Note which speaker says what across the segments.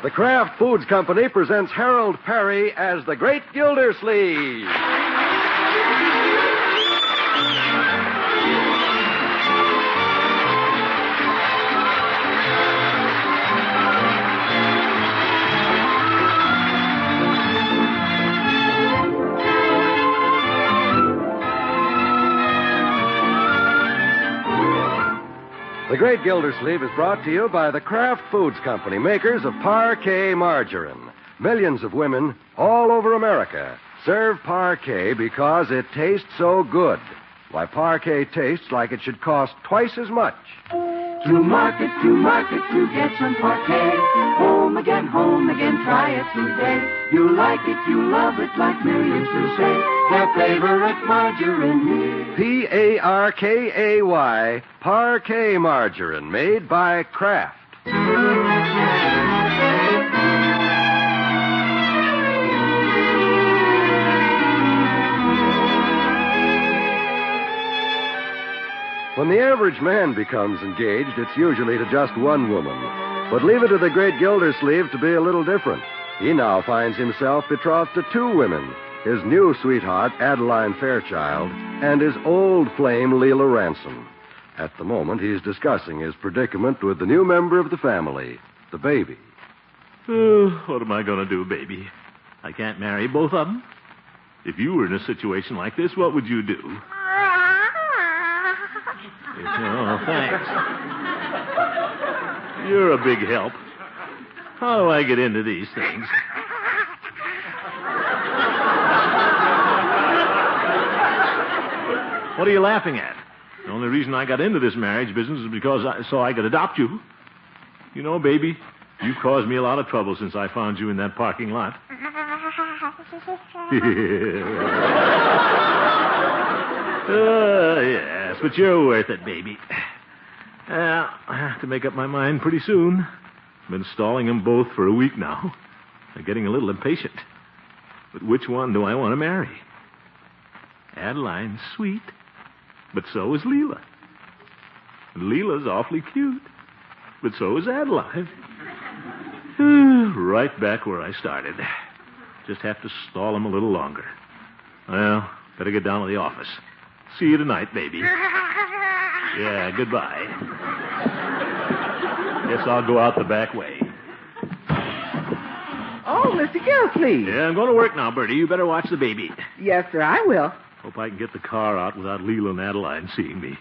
Speaker 1: The Kraft Foods Company presents Harold Perry as the Great Gildersleeve. The Great Gildersleeve is brought to you by the Kraft Foods Company, makers of Parquet margarine. Millions of women all over America serve Parquet because it tastes so good. Why, Parquet tastes like it should cost twice as much.
Speaker 2: To market, to get some Parquet. Home again, try it today. You like it, you love it, like millions who say their favorite margarine is
Speaker 1: Parkay, Parquet margarine, made by Kraft. When the average man becomes engaged, it's usually to just one woman. But leave it to the Great Gildersleeve to be a little different. He now finds himself betrothed to two women, his new sweetheart, Adeline Fairchild, and his old flame, Leila Ransom. At the moment, he's discussing his predicament with the new member of the family, the baby.
Speaker 3: What am I going to do, baby? I can't marry both of them. If you were in a situation like this, what would you do? Oh, thanks. You're a big help. How do I get into these things? What are you laughing at? The only reason I got into this marriage business is because I could adopt you. You know, baby, you've caused me a lot of trouble since I found you in that parking lot. Yes, but you're worth it, baby. I have to make up my mind pretty soon. I've been stalling them both for a week now. I'm getting a little impatient. But which one do I want to marry? Adeline's sweet, but so is Leila. And Leila's awfully cute, but so is Adeline. Right back where I started. Just have to stall them a little longer. Well, better get down to the office. See you tonight, baby. Yeah, goodbye. Guess I'll go out the back way.
Speaker 4: Oh, Mr. Gildersleeve.
Speaker 3: Yeah, I'm going to work now, Bertie. You better watch the baby.
Speaker 4: Yes, sir, I will.
Speaker 3: Hope I can get the car out without Leila and Adeline seeing me.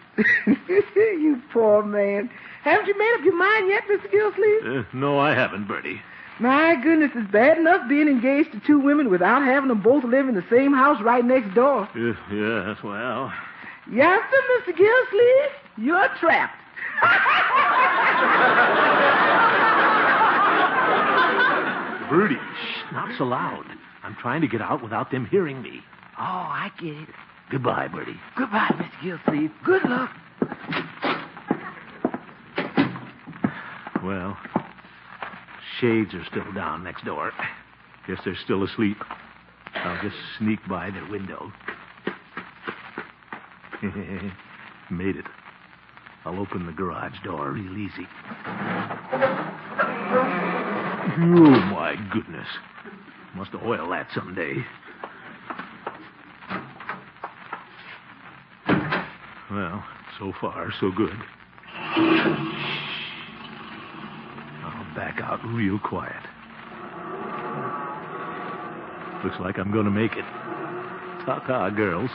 Speaker 4: You poor man. Haven't you made up your mind yet, Mr. Gildersleeve?
Speaker 3: No, I haven't, Bertie.
Speaker 4: My goodness, it's bad enough being engaged to two women without having them both live in the same house right next door.
Speaker 3: Yes, well...
Speaker 4: Yes, sir, Mr. Gildersleeve. You're trapped.
Speaker 3: Bertie, shh, not so loud. I'm trying to get out without them hearing me.
Speaker 4: Oh, I get it.
Speaker 3: Goodbye, Bertie.
Speaker 4: Goodbye, Mr. Gildersleeve. Good luck.
Speaker 3: Well, shades are still down next door. Guess they're still asleep. I'll just sneak by their window. Made it. I'll open the garage door real easy. Oh, my goodness. Must oil that someday. Well, so far, so good. I'll back out real quiet. Looks like I'm going to make it. Ta-ta, girls.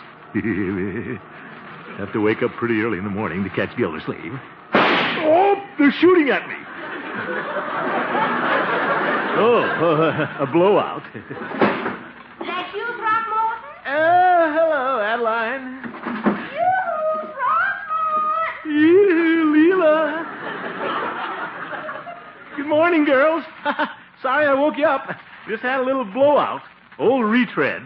Speaker 3: Have to wake up pretty early in the morning to catch Gildersleeve. Oh, they're shooting at me. A blowout.
Speaker 5: That you, Throckmorton?
Speaker 3: Hello, Adeline.
Speaker 5: You, Throckmorton?
Speaker 3: Leila. Good morning, girls. Sorry I woke you up. Just had a little blowout. Old retread.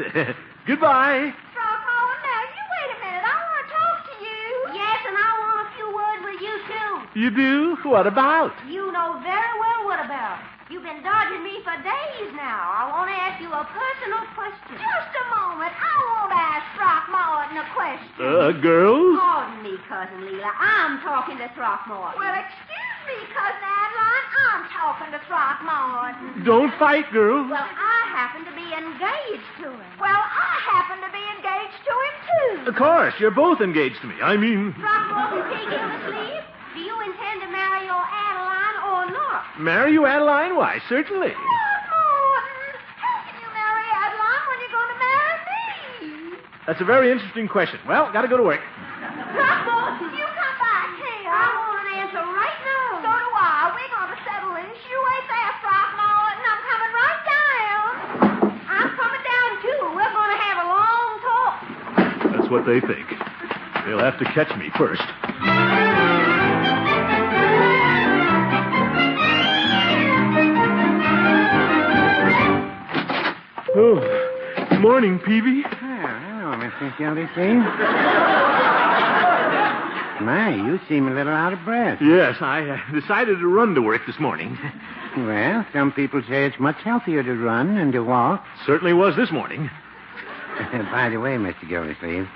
Speaker 3: Goodbye.
Speaker 5: Throckmorton, now, you wait a minute. I want to talk to you. Yes, and I want a few words with you, too.
Speaker 3: You do? What about?
Speaker 5: You know very well what about. You've been dodging me for days now. I want to ask you a personal question. Just a moment. I want to ask Throckmorton a question.
Speaker 3: Girls?
Speaker 5: Pardon me, Cousin Leila. I'm talking to Throckmorton. Well, excuse me, Cousin Adeline. I'm talking to Throckmorton.
Speaker 3: Don't fight, girl.
Speaker 5: Well, I happen to be engaged to him. Well, I happen to be engaged to him, too.
Speaker 3: Of course, you're both engaged to me. I mean...
Speaker 5: Throckmorton P. Gildersleeve, do you intend to marry your Adeline or not?
Speaker 3: Marry you, Adeline? Why, certainly.
Speaker 5: Throckmorton, how can you marry Adeline when you're going to marry me?
Speaker 3: That's a very interesting question. Well, got to go to work.
Speaker 5: Throckmorton, you come back here. I want an answer right now. So do I. We're going to settle this. You wait there, Throckmorton. I'm coming right down. I'm coming down, too. We're going to have a long talk.
Speaker 3: That's what they think. They'll have to catch me first. Oh, morning, Peevy.
Speaker 6: Oh, hello, Mr. Gildersleeve. My, you seem a little out of breath.
Speaker 3: Yes, I decided to run to work this morning.
Speaker 6: Well, some people say it's much healthier to run than to walk.
Speaker 3: Certainly was this morning.
Speaker 6: By the way, Mr. Gildersleeve,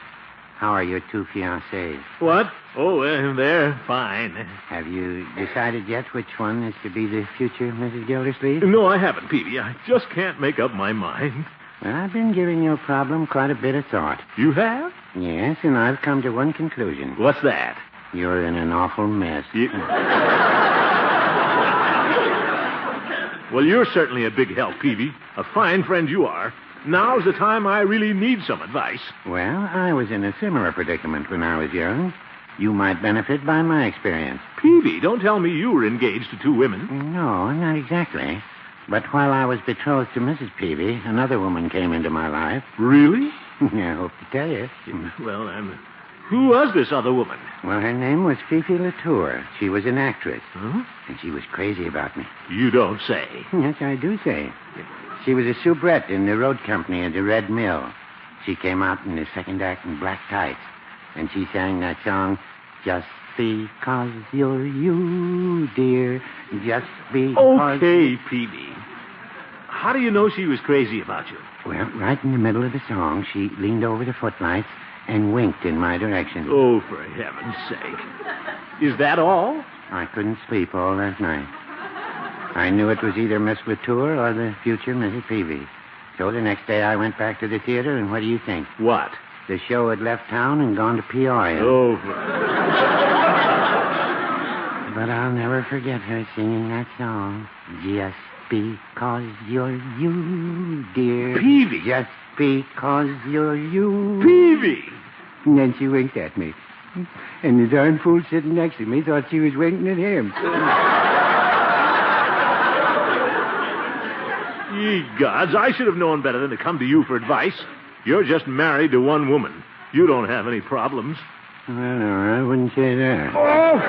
Speaker 6: how are your two fiancées?
Speaker 3: What? Oh, they're fine.
Speaker 6: Have you decided yet which one is to be the future Mrs. Gildersleeve?
Speaker 3: No, I haven't, Peevy. I just can't make up my mind.
Speaker 6: Well, I've been giving your problem quite a bit of thought.
Speaker 3: You have?
Speaker 6: Yes, and I've come to one conclusion.
Speaker 3: What's that?
Speaker 6: You're in an awful mess.
Speaker 3: Well, you're certainly a big help, Peevy. A fine friend you are. Now's the time I really need some advice.
Speaker 6: Well, I was in a similar predicament when I was young. You might benefit by my experience.
Speaker 3: Peevy, don't tell me you were engaged to two women.
Speaker 6: No, not exactly. But while I was betrothed to Mrs. Peevy, another woman came into my life.
Speaker 3: Really?
Speaker 6: I hope to tell you.
Speaker 3: Well, who was this other woman?
Speaker 6: Well, her name was Fifi Latour. She was an actress.
Speaker 3: Huh?
Speaker 6: And she was crazy about me.
Speaker 3: You don't say.
Speaker 6: Yes, I do say. She was a soubrette in the road company at the Red Mill. She came out in the second act in black tights. And she sang that song, Just Because You're You, Dear. Just because...
Speaker 3: Okay, Peevy. How do you know she was crazy about you?
Speaker 6: Well, right in the middle of the song, she leaned over the footlights and winked in my direction.
Speaker 3: Oh, for heaven's sake. Is that all?
Speaker 6: I couldn't sleep all that night. I knew it was either Miss Latour or the future Mrs. Peevy. So the next day I went back to the theater, and what do you think?
Speaker 3: What?
Speaker 6: The show had left town and gone to Peoria.
Speaker 3: Oh,
Speaker 6: But I'll never forget her singing that song. Just because you're you, dear.
Speaker 3: Peevy.
Speaker 6: Just because you're you.
Speaker 3: Peevy.
Speaker 6: And then she winked at me. And the darn fool sitting next to me thought she was winking at him.
Speaker 3: Ye gods, I should have known better than to come to you for advice. You're just married to one woman. You don't have any problems.
Speaker 6: Well, no, I wouldn't say that.
Speaker 3: Oh!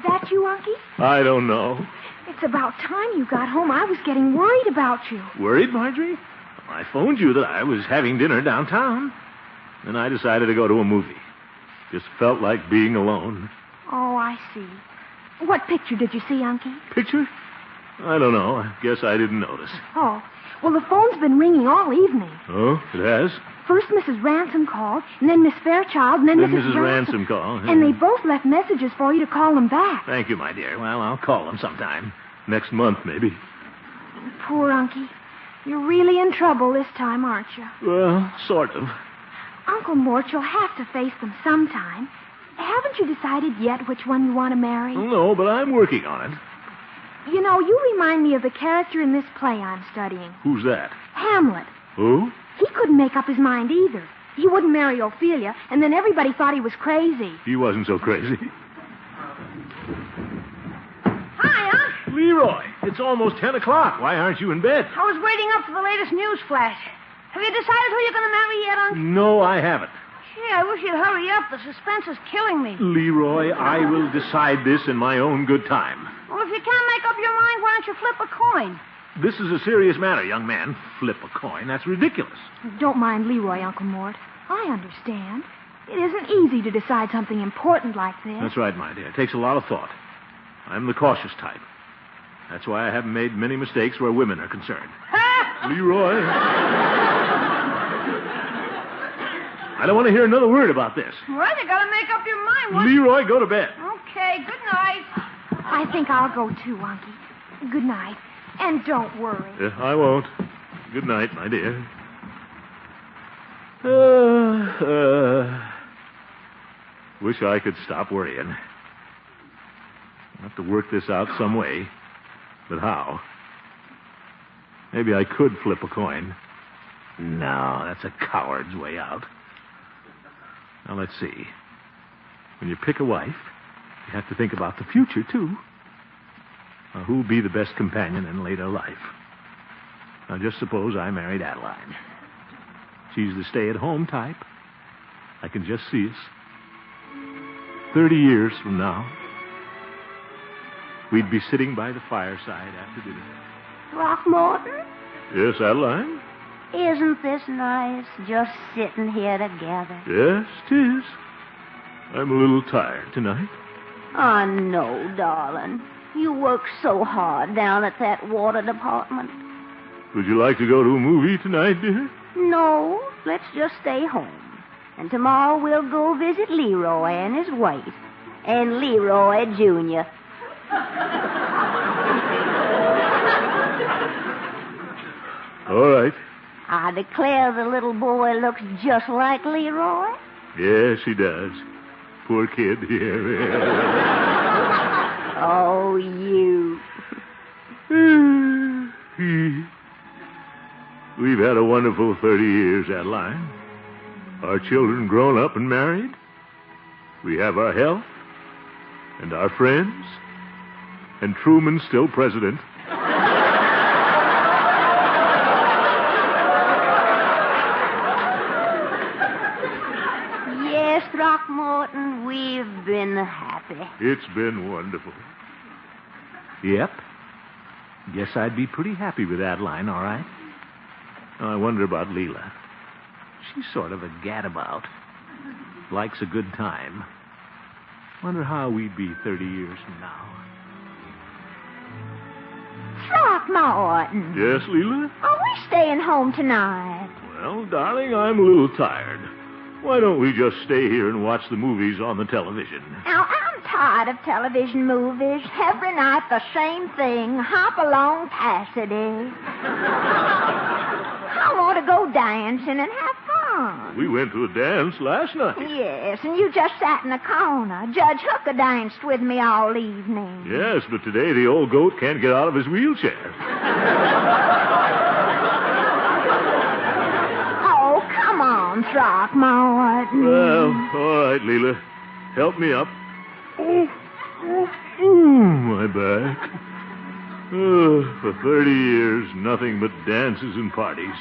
Speaker 7: That you, Unky?
Speaker 3: I don't know.
Speaker 7: It's about time you got home. I was getting worried about you.
Speaker 3: Worried, Marjorie? I phoned you that I was having dinner downtown. Then I decided to go to a movie. Just felt like being alone.
Speaker 7: Oh, I see. What picture did you see, Unky?
Speaker 3: Picture? I don't know. I guess I didn't notice.
Speaker 7: Oh, well, the phone's been ringing all evening.
Speaker 3: Oh, it has?
Speaker 7: First Mrs. Ransom called, and then Miss Fairchild, and then
Speaker 3: Mrs. Ransom called.
Speaker 7: And they both left messages for you to call them back.
Speaker 3: Thank you, my dear. Well, I'll call them sometime. Next month, maybe.
Speaker 7: Poor Unky. You're really in trouble this time, aren't you?
Speaker 3: Well, sort of.
Speaker 7: Uncle Mort, you'll have to face them sometime. Haven't you decided yet which one you want to marry?
Speaker 3: No, but I'm working on it.
Speaker 7: You know, you remind me of the character in this play I'm studying.
Speaker 3: Who's that?
Speaker 7: Hamlet.
Speaker 3: Who?
Speaker 7: He couldn't make up his mind either. He wouldn't marry Ophelia, and then everybody thought he was crazy.
Speaker 3: He wasn't so crazy.
Speaker 8: Hi, Unc.
Speaker 3: Leroy, it's almost 10 o'clock. Why aren't you in bed?
Speaker 8: I was waiting up for the latest news flash. Have you decided who you're going to marry yet, Unc?
Speaker 3: No, I haven't.
Speaker 8: Gee, I wish you'd hurry up. The suspense is killing me.
Speaker 3: Leroy, I will decide this in my own good time.
Speaker 8: Well, if you can't make up your mind, why don't you flip a coin?
Speaker 3: This is a serious matter, young man. Flip a coin. That's ridiculous.
Speaker 7: Don't mind Leroy, Uncle Mort. I understand. It isn't easy to decide something important like this.
Speaker 3: That's right, my dear. It takes a lot of thought. I'm the cautious type. That's why I haven't made many mistakes where women are concerned. Leroy. I don't want to hear another word about this.
Speaker 8: Well, you gotta make up your mind.
Speaker 3: Leroy, go to bed.
Speaker 8: Okay, good night.
Speaker 7: I think I'll go too, Unky. Good night. And don't worry.
Speaker 3: I won't. Good night, my dear. Wish I could stop worrying. I'll have to work this out some way. But how? Maybe I could flip a coin. No, that's a coward's way out. Now, let's see. When you pick a wife, you have to think about the future, too. Now, who'll be the best companion in later life? Now, just suppose I married Adeline. She's the stay-at-home type. I can just see us. 30 years from now, we'd be sitting by the fireside after dinner.
Speaker 8: Throckmorton,
Speaker 3: Yes, Adeline?
Speaker 8: isn't this nice, just sitting here together?
Speaker 3: Yes, 'tis. I'm a little tired tonight.
Speaker 8: I know, darling. You work so hard down at that water department.
Speaker 3: Would you like to go to a movie tonight, dear?
Speaker 8: No, let's just stay home. And tomorrow we'll go visit Leroy and his wife. And Leroy Jr.
Speaker 3: All right.
Speaker 8: I declare the little boy looks just like Leroy.
Speaker 3: Yes, he does. Poor kid.
Speaker 8: Oh, you.
Speaker 3: We've had a wonderful 30 years, Adeline. Our children grown up and married. We have our health and our friends. And Truman's still president.
Speaker 8: Yes, Throckmorton, we've been happy.
Speaker 3: It's been wonderful. Yep. Guess I'd be pretty happy with Adeline, all right. Now, I wonder about Leila. She's sort of a gadabout. Likes a good time. Wonder how we'd be 30 years from now.
Speaker 8: Throckmorton.
Speaker 3: Yes, Leila?
Speaker 8: Are we staying home tonight?
Speaker 3: Well, darling, I'm a little tired. Why don't we just stay here and watch the movies on the television?
Speaker 8: Now, I'm tired of television movies. Every night the same thing. Hop along, Cassidy. I want to go dancing and have fun.
Speaker 3: We went to a dance last night.
Speaker 8: Yes, and you just sat in the corner. Judge Hooker danced with me all evening.
Speaker 3: Yes, but today the old goat can't get out of his wheelchair.
Speaker 8: Oh, come on, Throckmorton.
Speaker 3: Well, all right, Leila. Help me up. Oh, my back. For 30 years, nothing but dances and parties.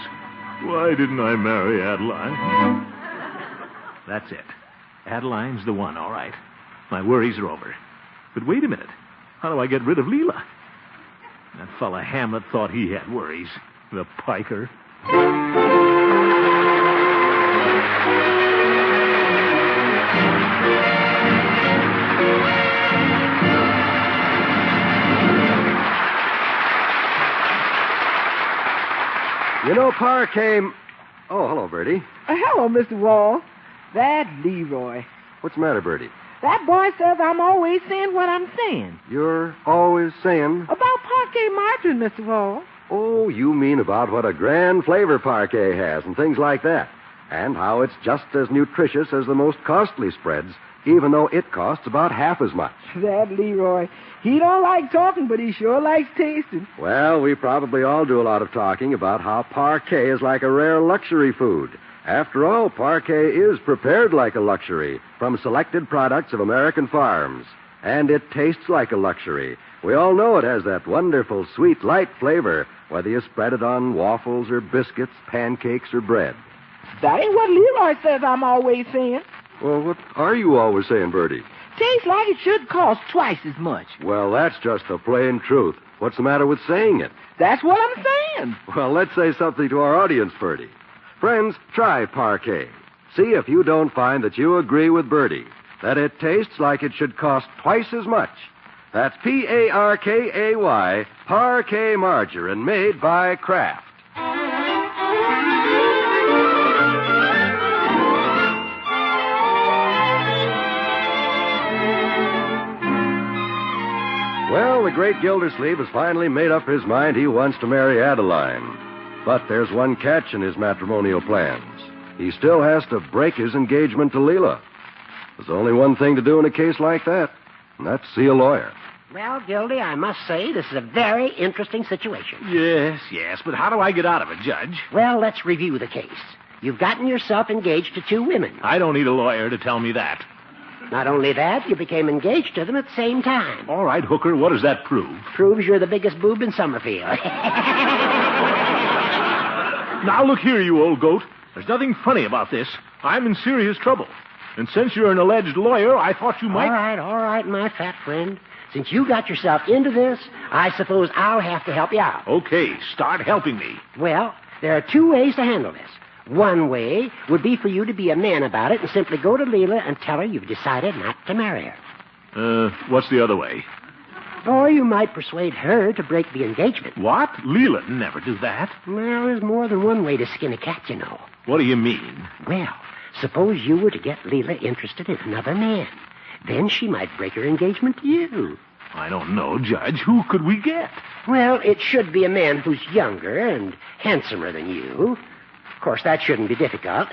Speaker 3: Why didn't I marry Adeline? That's it. Adeline's the one, all right. My worries are over. But wait a minute. How do I get rid of Leila? That fella Hamlet thought he had worries. The piker.
Speaker 1: You know, Parquet... Oh, hello, Bertie.
Speaker 4: Hello, Mr. Wall. That Leroy.
Speaker 1: What's the matter, Bertie?
Speaker 4: That boy says I'm always saying what I'm saying.
Speaker 1: You're always saying...
Speaker 4: About Parquet margarine, Mr. Wall.
Speaker 1: Oh, you mean about what a grand flavor Parquet has and things like that. And how it's just as nutritious as the most costly spreads, even though it costs about half as much.
Speaker 4: That Leroy. He don't like talking, but he sure likes tasting.
Speaker 1: Well, we probably all do a lot of talking about how Parquet is like a rare luxury food. After all, Parquet is prepared like a luxury from selected products of American farms. And it tastes like a luxury. We all know it has that wonderful, sweet, light flavor, whether you spread it on waffles or biscuits, pancakes or bread.
Speaker 4: That ain't what Leroy says I'm always saying.
Speaker 1: Well, what are you always saying, Bertie?
Speaker 4: Tastes like it should cost twice as much.
Speaker 1: Well, that's just the plain truth. What's the matter with saying it?
Speaker 4: That's what I'm saying.
Speaker 1: Well, let's say something to our audience, Bertie. Friends, try Parquet. See if you don't find that you agree with Bertie, that it tastes like it should cost twice as much. That's Parkay, Parquet margarine made by Kraft. Well, the great Gildersleeve has finally made up his mind he wants to marry Adeline. But there's one catch in his matrimonial plans. He still has to break his engagement to Leila. There's only one thing to do in a case like that, and that's see a lawyer.
Speaker 9: Well, Gildy, I must say this is a very interesting situation.
Speaker 3: Yes, but how do I get out of it, Judge?
Speaker 9: Well, let's review the case. You've gotten yourself engaged to 2 women.
Speaker 3: I don't need a lawyer to tell me that.
Speaker 9: Not only that, you became engaged to them at the same time.
Speaker 3: All right, Hooker, what does that prove?
Speaker 9: Proves you're the biggest boob in Summerfield.
Speaker 3: Now, look here, you old goat. There's nothing funny about this. I'm in serious trouble. And since you're an alleged lawyer, I thought you might...
Speaker 9: All right, my fat friend. Since you got yourself into this, I suppose I'll have to help you out.
Speaker 3: Okay, start helping me.
Speaker 9: Well, there are 2 ways to handle this. One way would be for you to be a man about it and simply go to Leila and tell her you've decided not to marry her.
Speaker 3: What's the other way?
Speaker 9: Or you might persuade her to break the engagement.
Speaker 3: What? Leila'd never do that.
Speaker 9: Well, there's more than one way to skin a cat, you know.
Speaker 3: What do you mean?
Speaker 9: Well, suppose you were to get Leila interested in another man. Then she might break her engagement to you.
Speaker 3: I don't know, Judge. Who could we get?
Speaker 9: Well, it should be a man who's younger and handsomer than you. Of course, that shouldn't be difficult.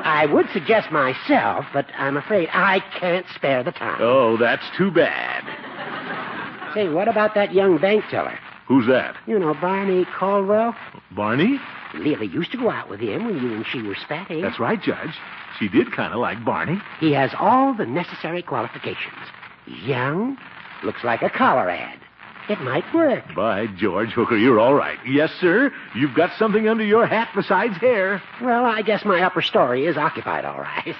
Speaker 9: I would suggest myself, but I'm afraid I can't spare the time.
Speaker 3: Oh, that's too bad.
Speaker 9: Say, what about that young bank teller?
Speaker 3: Who's that?
Speaker 9: You know, Barney Caldwell.
Speaker 3: Barney?
Speaker 9: Leila used to go out with him when you and she were spatting.
Speaker 3: That's right, Judge. She did kind of like Barney.
Speaker 9: He has all the necessary qualifications. He's young, looks like a collar ad. It might work.
Speaker 3: By George, Hooker, you're all right. Yes, sir. You've got something under your hat besides hair.
Speaker 9: Well, I guess my upper story is occupied all right.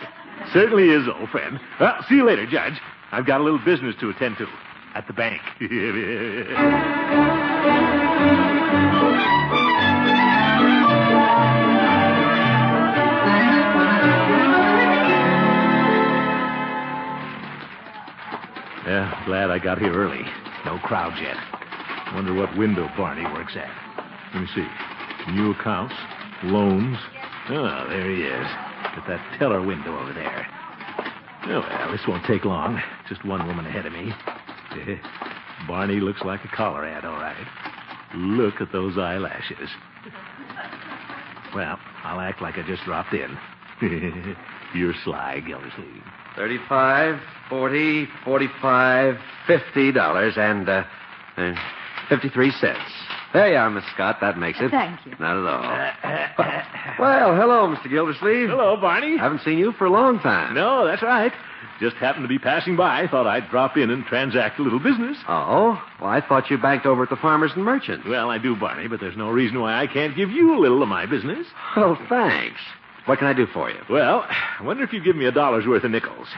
Speaker 3: Certainly is, old friend. Well, see you later, Judge. I've got a little business to attend to at the bank. Yeah, glad I got here early. No crowds yet. Wonder what window Barney works at. Let me see. New accounts, loans. Oh, there he is. At that teller window over there. Oh, well, this won't take long. Just one woman ahead of me. Barney looks like a collar ad, all right. Look at those eyelashes. Well, I'll act like I just dropped in. You're sly, Gildersleeve.
Speaker 10: 35, 40, 45, $50, and 53 cents. There you are, Miss Scott. That makes it.
Speaker 11: Thank you.
Speaker 10: Not at all. Well, hello, Mr. Gildersleeve.
Speaker 3: Hello, Barney.
Speaker 10: Haven't seen you for a long time.
Speaker 3: No, that's right. Just happened to be passing by. Thought I'd drop in and transact a little business.
Speaker 10: Oh? Well, I thought you banked over at the Farmers and Merchants.
Speaker 3: Well, I do, Barney, but there's no reason why I can't give you a little of my business.
Speaker 10: Oh, thanks. What can I do for you?
Speaker 3: Well, I wonder if you'd give me $1 worth of nickels.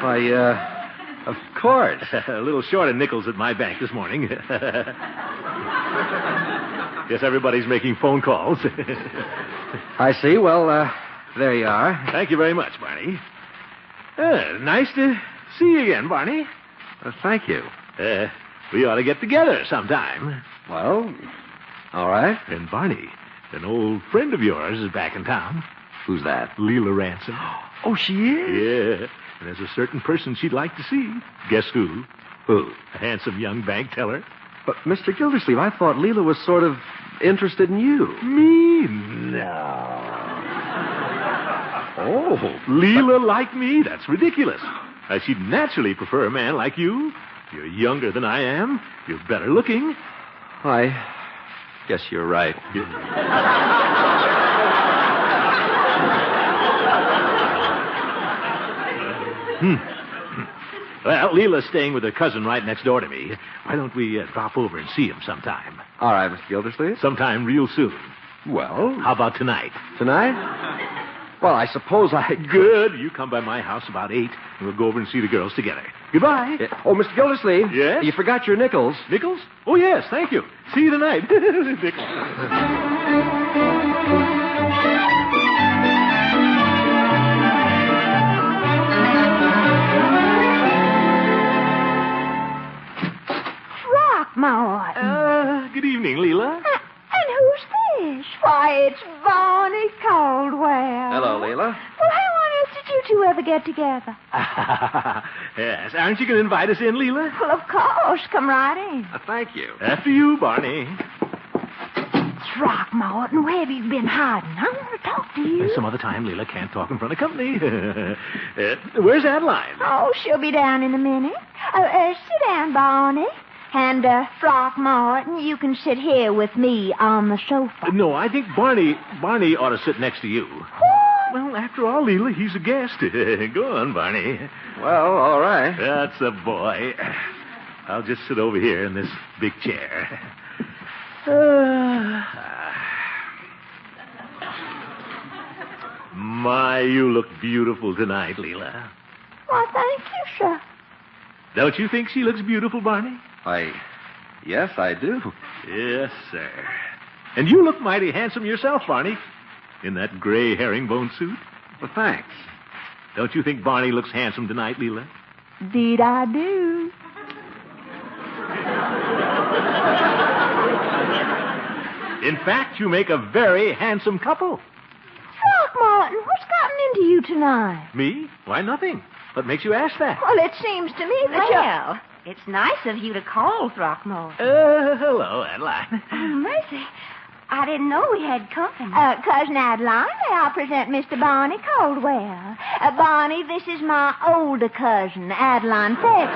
Speaker 10: Why, of course.
Speaker 3: A little short of nickels at my bank this morning. Guess everybody's making phone calls.
Speaker 10: I see. Well, there you are.
Speaker 3: Thank you very much, Barney. Nice to see you again, Barney.
Speaker 10: Thank you.
Speaker 3: We ought to get together sometime.
Speaker 10: Well, all right.
Speaker 3: And Barney, an old friend of yours is back in town.
Speaker 10: Who's that?
Speaker 3: Leila Ransom.
Speaker 10: Oh, she is?
Speaker 3: Yeah. And there's a certain person she'd like to see. Guess who?
Speaker 10: Who?
Speaker 3: A handsome young bank teller.
Speaker 10: But, Mr. Gildersleeve, I thought Leila was sort of interested in you.
Speaker 3: Me? No.
Speaker 10: Oh.
Speaker 3: Leila like me? That's ridiculous. She'd naturally prefer a man like you. You're younger than I am. You're better looking.
Speaker 10: I guess you're right.
Speaker 3: Well, Leila's staying with her cousin right next door to me. Why don't we drop over and see him sometime?
Speaker 10: All right, Mr. Gildersleeve.
Speaker 3: Sometime real soon.
Speaker 10: Well?
Speaker 3: How about tonight?
Speaker 10: Tonight? Well, I suppose I...
Speaker 3: Good. You come by my house about 8, and we'll go over and see the girls together. Goodbye.
Speaker 10: Oh, Mr. Gildersleeve.
Speaker 3: Yes?
Speaker 10: You forgot your nickels.
Speaker 3: Nichols? Oh, yes, thank you. See you tonight. Nichols.
Speaker 5: Throckmorton.
Speaker 3: Good evening, Leila.
Speaker 5: And who's this? Why, it's Barney Caldwell.
Speaker 10: Hello, Leila.
Speaker 5: Well, how on earth did you two ever get together?
Speaker 3: Yes. Aren't you going to invite us in, Leila?
Speaker 5: Well, of course. Come right in.
Speaker 10: Thank you.
Speaker 3: After you, Barney.
Speaker 5: Throckmorton, where have you been hiding? I want to talk to you.
Speaker 3: Some other time, Leila can't talk in front of company. Where's Adeline?
Speaker 5: Oh, she'll be down in a minute. Sit down, Barney. And, Throckmorton, you can sit here with me on the sofa.
Speaker 3: No, I think Barney ought to sit next to you. Well, after all, Leila, he's a guest. Go on, Barney.
Speaker 10: Well, all right.
Speaker 3: That's a boy. I'll just sit over here in this big chair. My, you look beautiful tonight, Leila.
Speaker 5: Well, thank you, sir.
Speaker 3: Don't you think she looks beautiful, Barney?
Speaker 10: Yes, I do.
Speaker 3: Yes, sir. And you look mighty handsome yourself, Barney, in that gray herringbone suit.
Speaker 10: Well, thanks.
Speaker 3: Don't you think Barney looks handsome tonight, Leila?
Speaker 5: Indeed, I do.
Speaker 3: In fact, you make a very handsome couple.
Speaker 5: Throckmorton, what's gotten into you tonight?
Speaker 3: Me? Why, nothing. What makes you ask that?
Speaker 5: Well, it seems to me that
Speaker 8: Well, it's nice of you to call, Throckmorton.
Speaker 3: Hello, Adeline.
Speaker 8: Oh, mercy. I didn't know we had company.
Speaker 5: Cousin Adeline, may I present Mr. Barney Caldwell? Barney, this is my older cousin, Adeline Fairchild.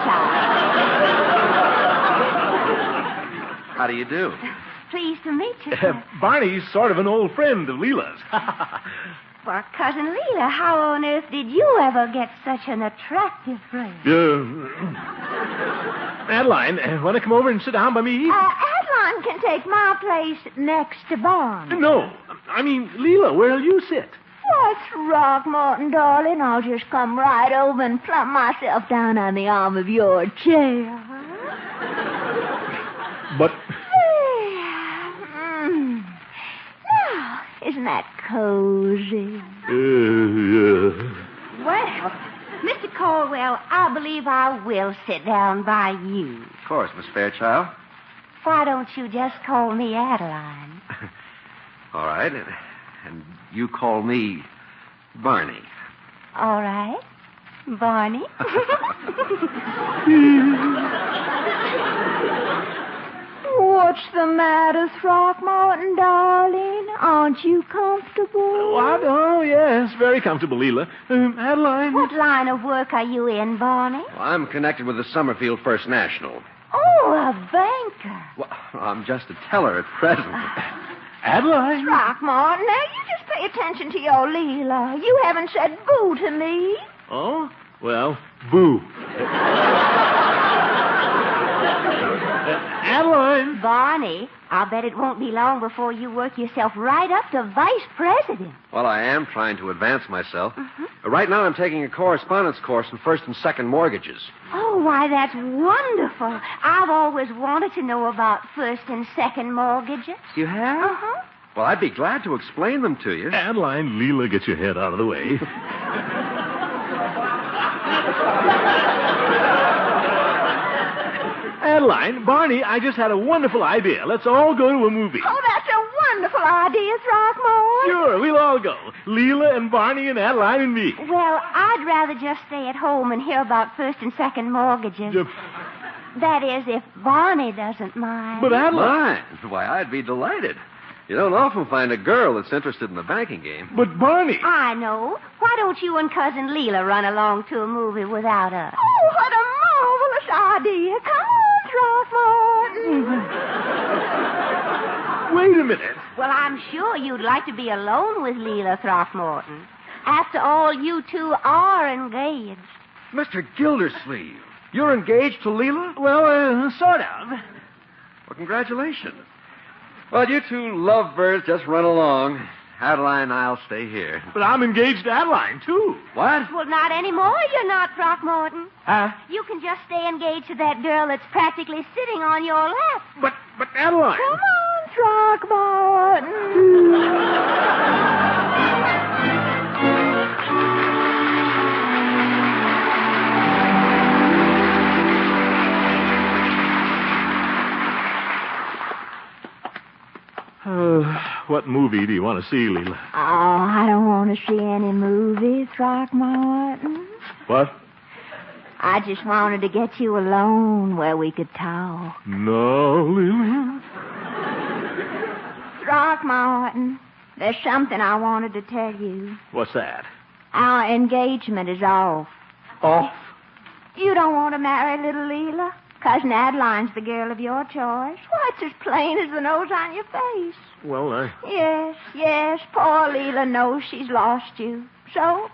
Speaker 10: How do you do?
Speaker 8: Pleased to meet you, sir.
Speaker 3: Barney's sort of an old friend of Leila's.
Speaker 8: Well, Cousin Leila, how on earth did you ever get such an attractive friend?
Speaker 3: Adeline, want to come over and sit down by me?
Speaker 5: Adeline can take my place next to Barney.
Speaker 3: No, I mean, Leila, where'll you sit?
Speaker 5: What's Throckmorton, darling? I'll just come right over and plump myself down on the arm of your chair.
Speaker 3: But...
Speaker 5: Now, isn't that cozy?
Speaker 8: Well, Mr. Caldwell, I believe I will sit down by you.
Speaker 10: Of course, Miss Fairchild.
Speaker 8: Why don't you just call me Adeline?
Speaker 10: All right. And you call me Barney.
Speaker 8: All right. Barney.
Speaker 5: What's the matter, Throckmorton, darling? Aren't you comfortable?
Speaker 3: What? Oh, yes, very comfortable, Leila. Adeline?
Speaker 8: What line of work are you in, Barney?
Speaker 10: Well, I'm connected with the Summerfield First National.
Speaker 8: Oh, a banker.
Speaker 10: Well, I'm just a teller at present.
Speaker 3: Adeline?
Speaker 5: Throckmorton, now you just pay attention to your Leila. You haven't said boo to me.
Speaker 3: Oh? Well, boo. Adeline.
Speaker 8: Barney, I'll bet it won't be long before you work yourself right up to vice president.
Speaker 10: Well, I am trying to advance myself. Right now, I'm taking a correspondence course in first and second mortgages.
Speaker 8: Oh, why, that's wonderful. I've always wanted to know about first and second mortgages.
Speaker 10: You have?
Speaker 8: Uh-huh.
Speaker 10: Well, I'd be glad to explain them to you.
Speaker 3: Adeline, Leila, get your head out of the way. Adeline, Barney, I just had a wonderful idea. Let's all go to a movie.
Speaker 5: Oh, that's a wonderful idea, Throckmorton.
Speaker 3: Sure, we'll all go. Leila and Barney and Adeline and me.
Speaker 8: Well, I'd rather just stay at home and hear about first and second mortgages. That is, if Barney doesn't mind.
Speaker 3: But Adeline...
Speaker 10: Mine? Why, I'd be delighted. You don't often find a girl that's interested in the banking game.
Speaker 3: But Barney...
Speaker 8: I know. Why don't you and Cousin Leila run along to a movie without us?
Speaker 5: Oh, what a marvelous idea. Come on, Throckmorton.
Speaker 3: Wait a minute.
Speaker 8: Well, I'm sure you'd like to be alone with Leila, Throckmorton. After all, you two are engaged.
Speaker 10: Mr. Gildersleeve, you're engaged to Leila?
Speaker 3: Well, sort of.
Speaker 10: Well, congratulations. Well, you two lovebirds just run along. Adeline, I'll stay here.
Speaker 3: But I'm engaged to Adeline, too.
Speaker 10: What?
Speaker 8: Well, not anymore, you're not, Throckmorton.
Speaker 3: Huh?
Speaker 8: You can just stay engaged to that girl that's practically sitting on your lap.
Speaker 3: But Adeline.
Speaker 8: Come on, Throckmorton.
Speaker 3: What movie do you want to see, Leila?
Speaker 8: Oh, I don't want to see any movies, Throckmorton.
Speaker 3: What?
Speaker 8: I just wanted to get you alone where we could talk.
Speaker 3: No, Leila.
Speaker 8: Throckmorton, there's something I wanted to tell you.
Speaker 3: What's that?
Speaker 8: Our engagement is off.
Speaker 3: Off?
Speaker 8: You don't want to marry little Leila? Cousin Adeline's the girl of your choice. Why, it's as plain as the nose on your face.
Speaker 3: Well,
Speaker 8: Yes, poor Leila knows she's lost you. So,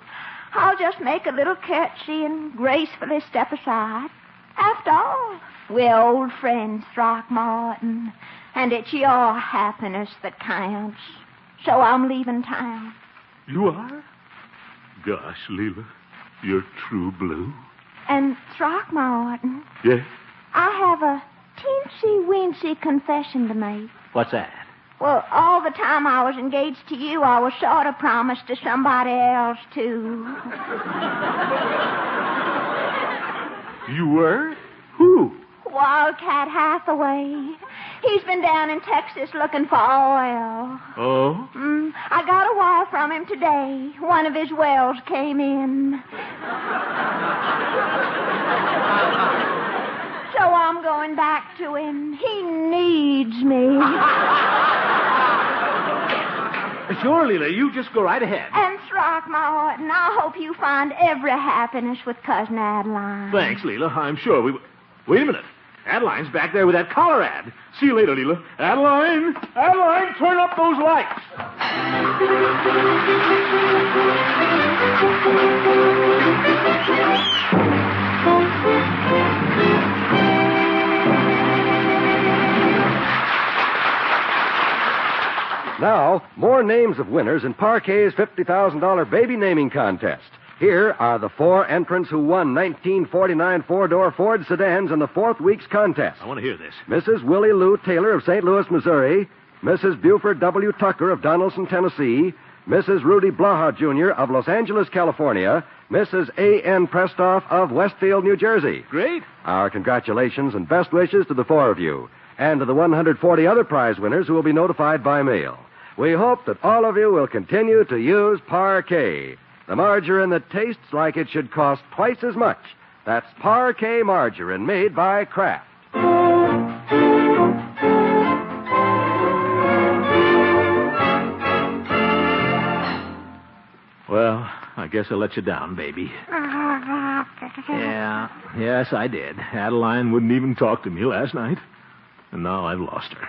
Speaker 8: I'll just make a little curtsy and gracefully step aside. After all, we're old friends, Throckmorton, and it's your happiness that counts. So I'm leaving town.
Speaker 3: You are? Gosh, Leila, you're true blue.
Speaker 8: And Throckmorton,
Speaker 3: Yes?
Speaker 8: I have a teensy-weensy confession to make.
Speaker 3: What's that?
Speaker 8: Well, all the time I was engaged to you, I was sort of promised to somebody else, too.
Speaker 3: You were? Who?
Speaker 8: Wildcat Hathaway. He's been down in Texas looking for oil.
Speaker 3: Oh?
Speaker 8: I got a wire from him today. One of his wells came in. So I'm going back to him. He needs me.
Speaker 3: Sure, Leila, you just go right ahead.
Speaker 8: And Throckmorton, I hope you find every happiness with Cousin Adeline.
Speaker 3: Thanks, Leila. I'm sure we... Wait a minute. Adeline's back there with that collar ad. See you later, Leila. Adeline, turn up those lights.
Speaker 1: Now, more names of winners in Parquet's $50,000 baby naming contest. Here are the four entrants who won 1949 four-door Ford sedans in the fourth week's contest.
Speaker 3: I want to hear this.
Speaker 1: Mrs. Willie Lou Taylor of St. Louis, Missouri. Mrs. Buford W. Tucker of Donaldson, Tennessee. Mrs. Rudy Blaha, Jr. of Los Angeles, California. Mrs. A.N. Prestoff of Westfield, New Jersey.
Speaker 3: Great.
Speaker 1: Our congratulations and best wishes to the four of you, and to the 140 other prize winners who will be notified by mail. We hope that all of you will continue to use Parquet, the margarine that tastes like it should cost twice as much. That's Parquet margarine made by Kraft.
Speaker 3: Well, I guess I let you down, baby. Yeah, yes, I did. Adeline wouldn't even talk to me last night. And now I've lost her.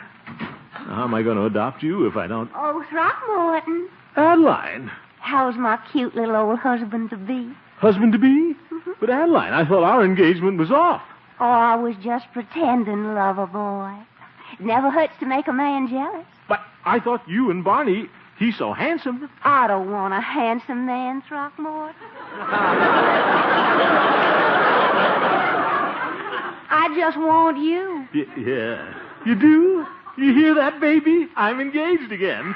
Speaker 3: Now, how am I going to adopt you if I don't...
Speaker 8: Oh, Throckmorton.
Speaker 3: Adeline.
Speaker 8: How's my cute little old husband-to-be?
Speaker 3: Husband-to-be? But, Adeline, I thought our engagement was off.
Speaker 8: Oh, I was just pretending, lover boy. It never hurts to make a man jealous.
Speaker 3: But I thought you and Barney, he's so handsome.
Speaker 8: I don't want a handsome man, Throckmorton. I just want you.
Speaker 3: Yeah. You do? You hear that, baby? I'm engaged again.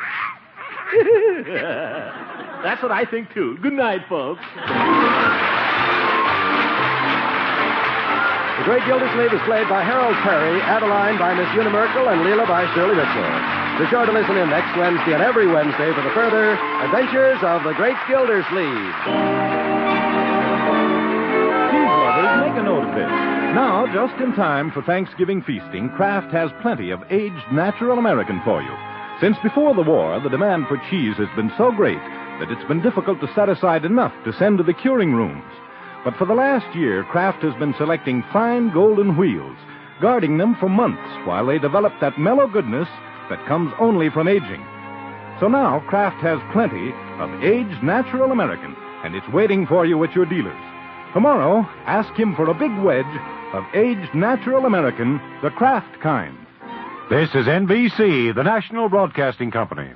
Speaker 3: That's what I think, too. Good night, folks.
Speaker 1: The Great Gildersleeve is played by Harold Perry, Adeline by Miss Una Merkel, and Leila by Shirley Mitchell. Be sure to listen in next Wednesday and every Wednesday for the further adventures of the Great Gildersleeve.
Speaker 11: Cheese lovers, make a note of this. Now, just in time for Thanksgiving feasting, Kraft has plenty of aged natural American for you. Since before the war, the demand for cheese has been so great that it's been difficult to set aside enough to send to the curing rooms. But for the last year, Kraft has been selecting fine golden wheels, guarding them for months while they develop that mellow goodness that comes only from aging. So now, Kraft has plenty of aged natural American, and it's waiting for you at your dealers. Tomorrow, ask him for a big wedge of aged natural American, the Kraft kind.
Speaker 12: This is NBC, the National Broadcasting Company.